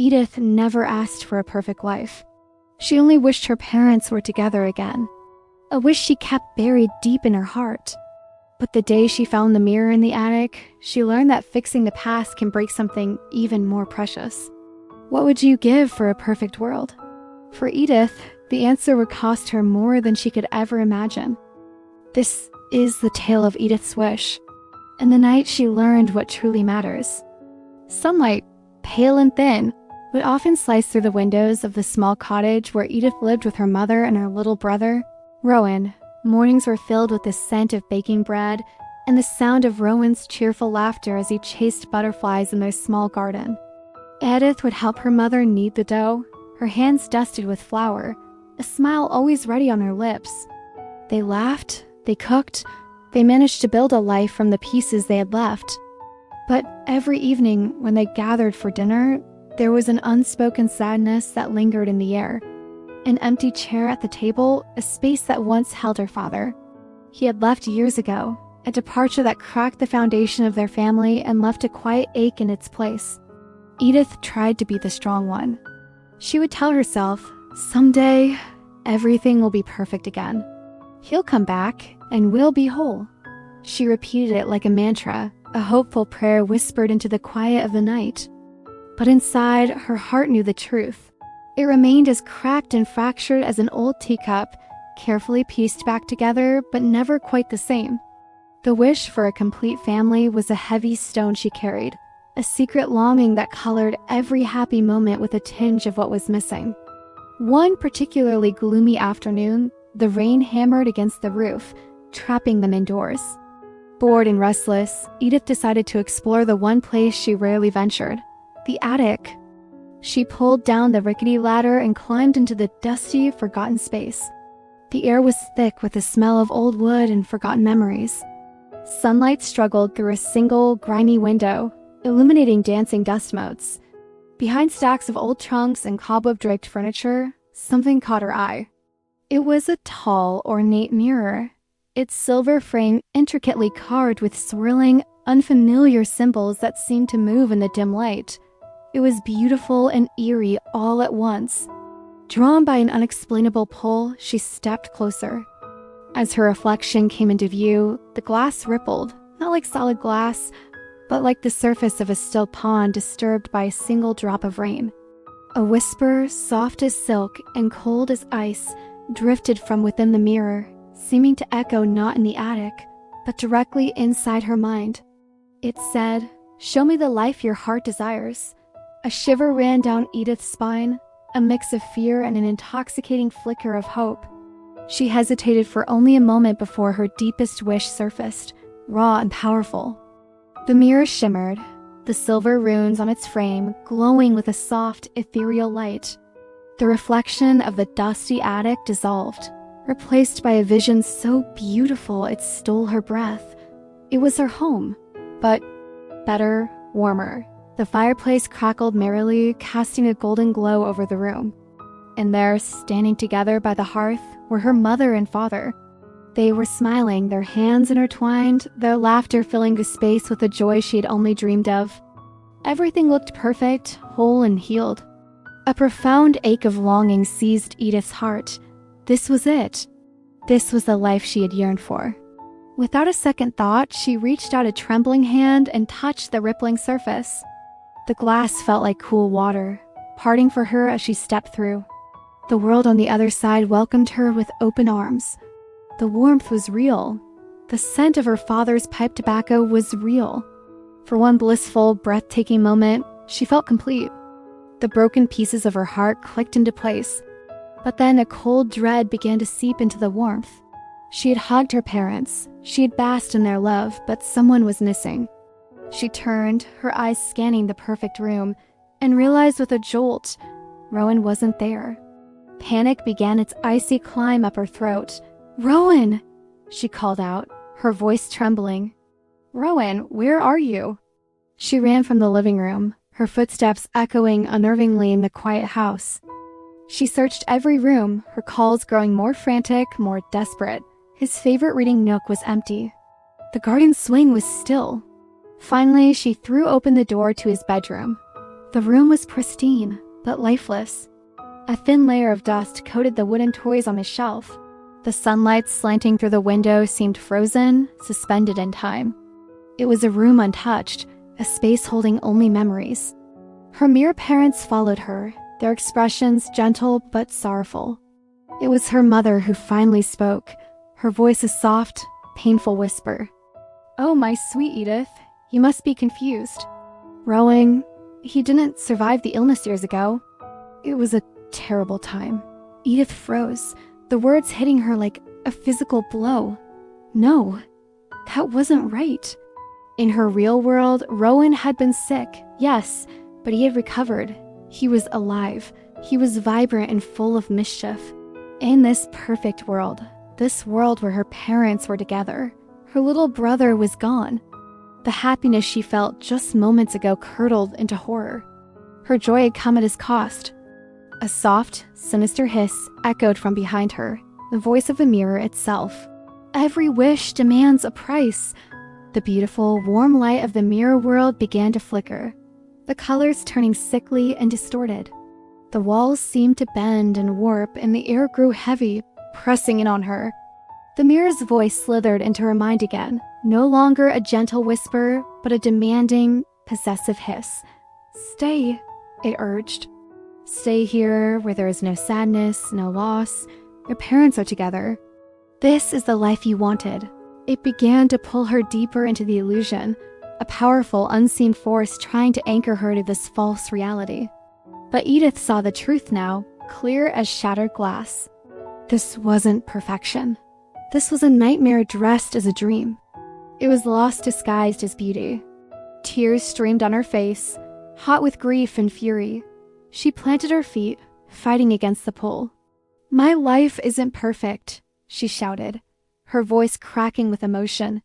Edith never asked for a perfect life. She only wished her parents were together again, a wish she kept buried deep in her heart. But the day she found the mirror in the attic, she learned that fixing the past can break something even more precious. What would you give for a perfect world? For Edith, the answer would cost her more than she could ever imagine. This is the tale of Edith's wish, and the night she learned what truly matters. Sunlight, pale and thin, would often slice through the windows of the small cottage where Edith lived with her mother and her little brother, Rowan. Mornings were filled with the scent of baking bread and the sound of Rowan's cheerful laughter as he chased butterflies in their small garden. Edith would help her mother knead the dough, her hands dusted with flour, a smile always ready on her lips. They laughed, they cooked, they managed to build a life from the pieces they had left. But every evening when they gathered for dinner, there was an unspoken sadness that lingered in the air. An empty chair at the table, a space that once held her father. He had left years ago, a departure that cracked the foundation of their family and left a quiet ache in its place. Edith tried to be the strong one. She would tell herself, someday, everything will be perfect again. He'll come back, and we'll be whole. She repeated it like a mantra, a hopeful prayer whispered into the quiet of the night. But inside, her heart knew the truth. It remained as cracked and fractured as an old teacup, carefully pieced back together, but never quite the same. The wish for a complete family was a heavy stone she carried, a secret longing that colored every happy moment with a tinge of what was missing. One particularly gloomy afternoon, the rain hammered against the roof, trapping them indoors. Bored and restless, Edith decided to explore the one place she rarely ventured, the attic. She pulled down the rickety ladder and climbed into the dusty, forgotten space. The air was thick with the smell of old wood and forgotten memories. Sunlight struggled through a single, grimy window, illuminating dancing dust motes. Behind stacks of old trunks and cobweb-draped furniture, something caught her eye. It was a tall, ornate mirror, its silver frame intricately carved with swirling, unfamiliar symbols that seemed to move in the dim light. It was beautiful and eerie all at once. Drawn by an unexplainable pull, she stepped closer. As her reflection came into view, the glass rippled, not like solid glass, but like the surface of a still pond disturbed by a single drop of rain. A whisper, soft as silk and cold as ice, drifted from within the mirror, seeming to echo not in the attic, but directly inside her mind. It said, "Show me the life your heart desires." A shiver ran down Edith's spine, a mix of fear and an intoxicating flicker of hope. She hesitated for only a moment before her deepest wish surfaced, raw and powerful. The mirror shimmered, the silver runes on its frame glowing with a soft, ethereal light. The reflection of the dusty attic dissolved, replaced by a vision so beautiful it stole her breath. It was her home, but better, warmer. The fireplace crackled merrily, casting a golden glow over the room. And there, standing together by the hearth, were her mother and father. They were smiling, their hands intertwined, their laughter filling the space with a joy she had only dreamed of. Everything looked perfect, whole and healed. A profound ache of longing seized Edith's heart. This was it. This was the life she had yearned for. Without a second thought, she reached out a trembling hand and touched the rippling surface. The glass felt like cool water, parting for her as she stepped through. The world on the other side welcomed her with open arms. The warmth was real. The scent of her father's pipe tobacco was real. For one blissful, breathtaking moment, she felt complete. The broken pieces of her heart clicked into place. But then a cold dread began to seep into the warmth. She had hugged her parents. She had basked in their love, but someone was missing. She turned, her eyes scanning the perfect room, and realized with a jolt, Rowan wasn't there. Panic began its icy climb up her throat. "Rowan!" she called out, her voice trembling. "Rowan, where are you?" She ran from the living room, her footsteps echoing unnervingly in the quiet house. She searched every room, her calls growing more frantic, more desperate. His favorite reading nook was empty. The garden swing was still. Finally, she threw open the door to his bedroom. The room was pristine, but lifeless. A thin layer of dust coated the wooden toys on the shelf. The sunlight slanting through the window seemed frozen, suspended in time. It was a room untouched, a space holding only memories. Her mere parents followed her, their expressions gentle but sorrowful. It was her mother who finally spoke, her voice a soft, painful whisper. "Oh, my sweet Edith, you must be confused. Rowan, he didn't survive the illness years ago. It was a terrible time." Edith froze, the words hitting her like a physical blow. No, that wasn't right. In her real world, Rowan had been sick, yes, but he had recovered. He was alive. He was vibrant and full of mischief. In this perfect world, this world where her parents were together, her little brother was gone. The happiness she felt just moments ago curdled into horror. Her joy had come at his cost. A soft, sinister hiss echoed from behind her, the voice of the mirror itself. Every wish demands a price. The beautiful, warm light of the mirror world began to flicker, the colors turning sickly and distorted. The walls seemed to bend and warp, and the air grew heavy, pressing in on her. The mirror's voice slithered into her mind again, no longer a gentle whisper, but a demanding, possessive hiss. "Stay," it urged. "Stay here, where there is no sadness, no loss. Your parents are together. This is the life you wanted." It began to pull her deeper into the illusion, a powerful, unseen force trying to anchor her to this false reality. But Edith saw the truth now, clear as shattered glass. This wasn't perfection. This was a nightmare dressed as a dream. It was loss disguised as beauty. Tears streamed on her face, hot with grief and fury. She planted her feet, fighting against the pull. "My life isn't perfect," she shouted, her voice cracking with emotion.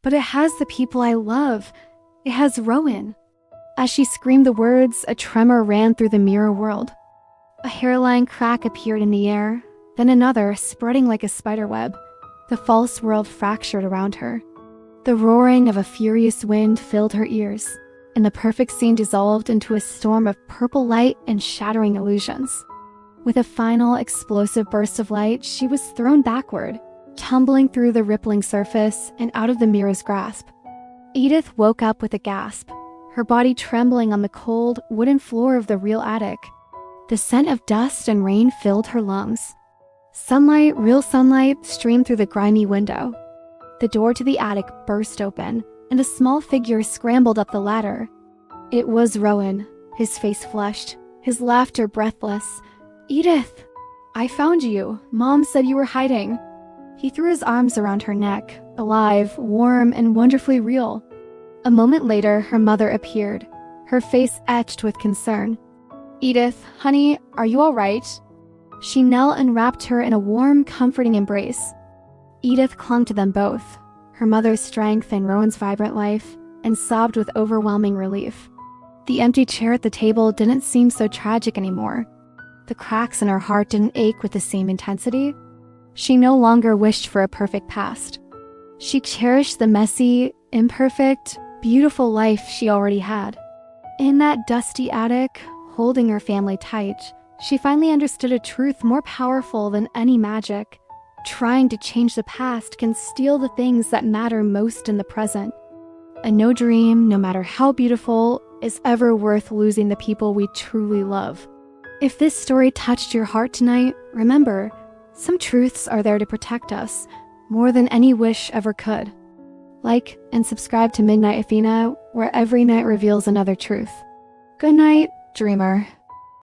"But it has the people I love. It has Rowan." As she screamed the words, a tremor ran through the mirror world. A hairline crack appeared in the air, then another, spreading like a spiderweb. The false world fractured around her. The roaring of a furious wind filled her ears, and the perfect scene dissolved into a storm of purple light and shattering illusions. With a final explosive burst of light, she was thrown backward, tumbling through the rippling surface and out of the mirror's grasp. Edith woke up with a gasp, her body trembling on the cold, wooden floor of the real attic. The scent of dust and rain filled her lungs. Sunlight, real sunlight, streamed through the grimy window. The door to the attic burst open, and a small figure scrambled up the ladder. It was Rowan, his face flushed, his laughter breathless. "Edith, I found you. Mom said you were hiding." He threw his arms around her neck, alive, warm, and wonderfully real. A moment later, her mother appeared, her face etched with concern. "Edith, honey, are you all right?" She knelt and wrapped her in a warm, comforting embrace. Edith clung to them both, her mother's strength and Rowan's vibrant life, and sobbed with overwhelming relief. The empty chair at the table didn't seem so tragic anymore. The cracks in her heart didn't ache with the same intensity. She no longer wished for a perfect past. She cherished the messy, imperfect, beautiful life she already had. In that dusty attic, holding her family tight, she finally understood a truth more powerful than any magic. Trying to change the past can steal the things that matter most in the present. And no dream, no matter how beautiful, is ever worth losing the people we truly love. If this story touched your heart tonight, remember, some truths are there to protect us, more than any wish ever could. Like and subscribe to Midnight Athena, where every night reveals another truth. Good night, dreamer.